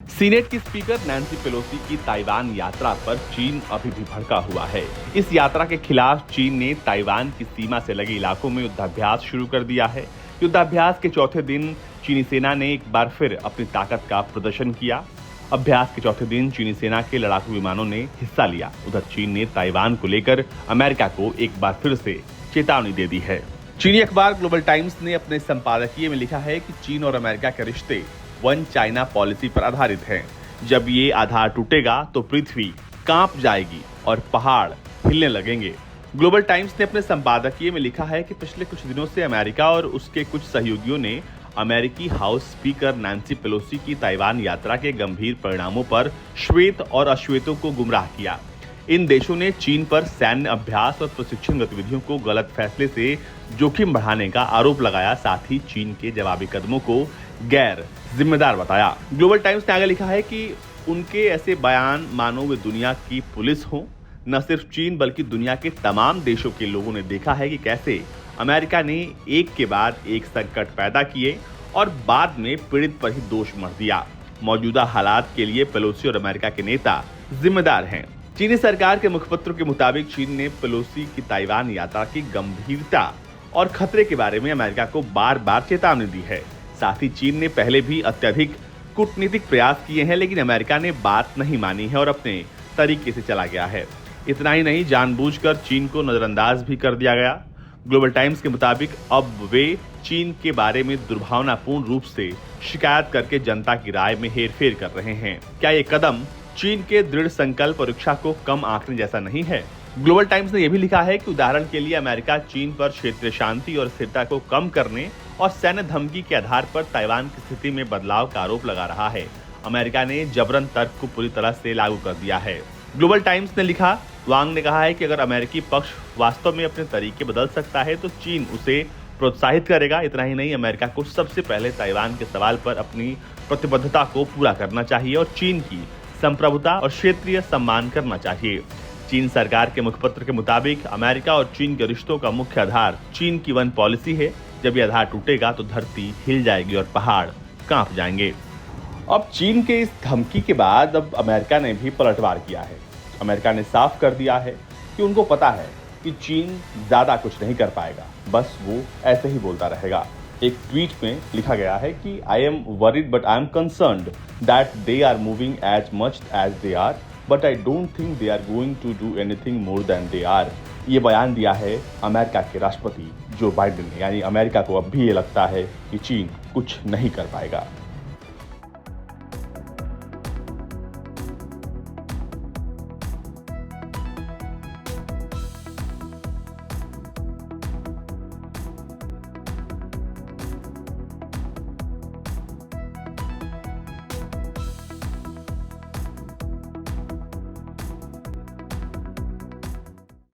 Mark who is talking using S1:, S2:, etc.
S1: Senate की speaker Nancy Pelosi की Taiwan यात्रा पर चीन अभी भी भड़का हुआ है। इस यात्रा के खिलाफ चीन ने ताइवान की सीमा से लगे इलाकों में युद्धाभ्यास शुरू कर दिया है। युद्धाभ्यास के चौथे दिन चीनी सेना ने एक बार फिर अपनी ताकत का प्रदर्शन किया। अभ्यास के चौथे दिन चीनी सेना के लड़ाकू विमानों ने हिस्सा लिया। उधर चीन ने ताइवान को लेकर अमेरिका को एक बार फिर से चेतावनी दे दी है। चीनी अखबार ग्लोबल टाइम्स ने अपने संपादकीय में लिखा है कि चीन और अमेरिका के रिश्ते वन चाइना पॉलिसी पर आधारित है। जब ये आधार टूटेगा तो पृथ्वी कांप जाएगी और पहाड़ हिलने लगेंगे। ग्लोबल टाइम्स ने अपने संपादकीय में लिखा है कि पिछले कुछ दिनों से अमेरिका और उसके कुछ सहयोगियों ने अमेरिकी हाउस स्पीकर नैन्सी पेलोसी की ताइवान यात्रा के गंभीर परिणामों पर श्वेत और अश्वेतों को गुमराह किया। इन देशों ने चीन पर सैन्य अभ्यास और प्रशिक्षण गतिविधियों को गलत फैसले से जोखिम बढ़ाने का आरोप लगाया, साथ ही चीन के जवाबी कदमों को गैर जिम्मेदार बताया। ग्लोबल टाइम्स ने आगे लिखा है कि उनके ऐसे बयान मानो वे दुनिया की पुलिस हो। न सिर्फ चीन बल्कि दुनिया के तमाम देशों के लोगों ने देखा है कि कैसे अमेरिका ने एक के बाद एक संकट पैदा किए और बाद में पीड़ित पर ही दोष मढ़ दिया। मौजूदा हालात के लिए पेलोसी और अमेरिका के नेता जिम्मेदार हैं। चीनी सरकार के मुखपत्र के मुताबिक चीन ने पेलोसी की ताइवान यात्रा की गंभीरता और खतरे के बारे में अमेरिका को बार बार चेतावनी दी है। साथ ही चीन ने पहले भी अत्यधिक कूटनीतिक प्रयास किए हैं, लेकिन अमेरिका ने बात नहीं मानी है और अपने तरीके से चला गया है। इतना ही नहीं, जानबूझकर चीन को नजरअंदाज भी कर दिया गया। ग्लोबल टाइम्स के मुताबिक अब वे चीन के बारे में दुर्भावनापूर्ण रूप से शिकायत करके जनता की राय में हेरफेर कर रहे हैं। क्या ये कदम चीन के दृढ़ संकल्प और इच्छा को कम आंकने जैसा नहीं है? ग्लोबल टाइम्स ने यह भी लिखा है कि उदाहरण के लिए अमेरिका चीन पर क्षेत्रीय शांति और स्थिरता को कम करने और सैन्य धमकी के आधार पर ताइवान की स्थिति में बदलाव का आरोप लगा रहा है। अमेरिका ने जबरन तर्क को पूरी तरह से लागू कर दिया है। ग्लोबल टाइम्स ने लिखा, वांग ने कहा है कि अगर अमेरिकी पक्ष वास्तव में अपने तरीके बदल सकता है तो चीन उसे प्रोत्साहित करेगा। इतना ही नहीं, अमेरिका को सबसे पहले ताइवान के सवाल पर अपनी प्रतिबद्धता को पूरा करना चाहिए और चीन की संप्रभुता और क्षेत्रीय सम्मान करना चाहिए। चीन सरकार के मुखपत्र के मुताबिक अमेरिका और चीन के रिश्तों का मुख्य आधार चीन की वन पॉलिसी है। जब यह आधार टूटेगा तो धरती हिल जाएगी और पहाड़ कांप जाएंगे। अब चीन के इस धमकी के बाद अब अमेरिका ने भी पलटवार किया है। अमेरिका ने साफ कर दिया है कि उनको पता है कि चीन ज्यादा कुछ नहीं कर पाएगा, बस वो ऐसे ही बोलता रहेगा। एक ट्वीट में लिखा गया है कि I am worried but I am concerned that they are moving as much as they are, but I don't think they are going to do anything more than they are. ये बयान दिया है America के राष्ट्रपति Joe Biden ने। यानी America को अब भी ये लगता है कि चीन कुछ नहीं कर पाएगा।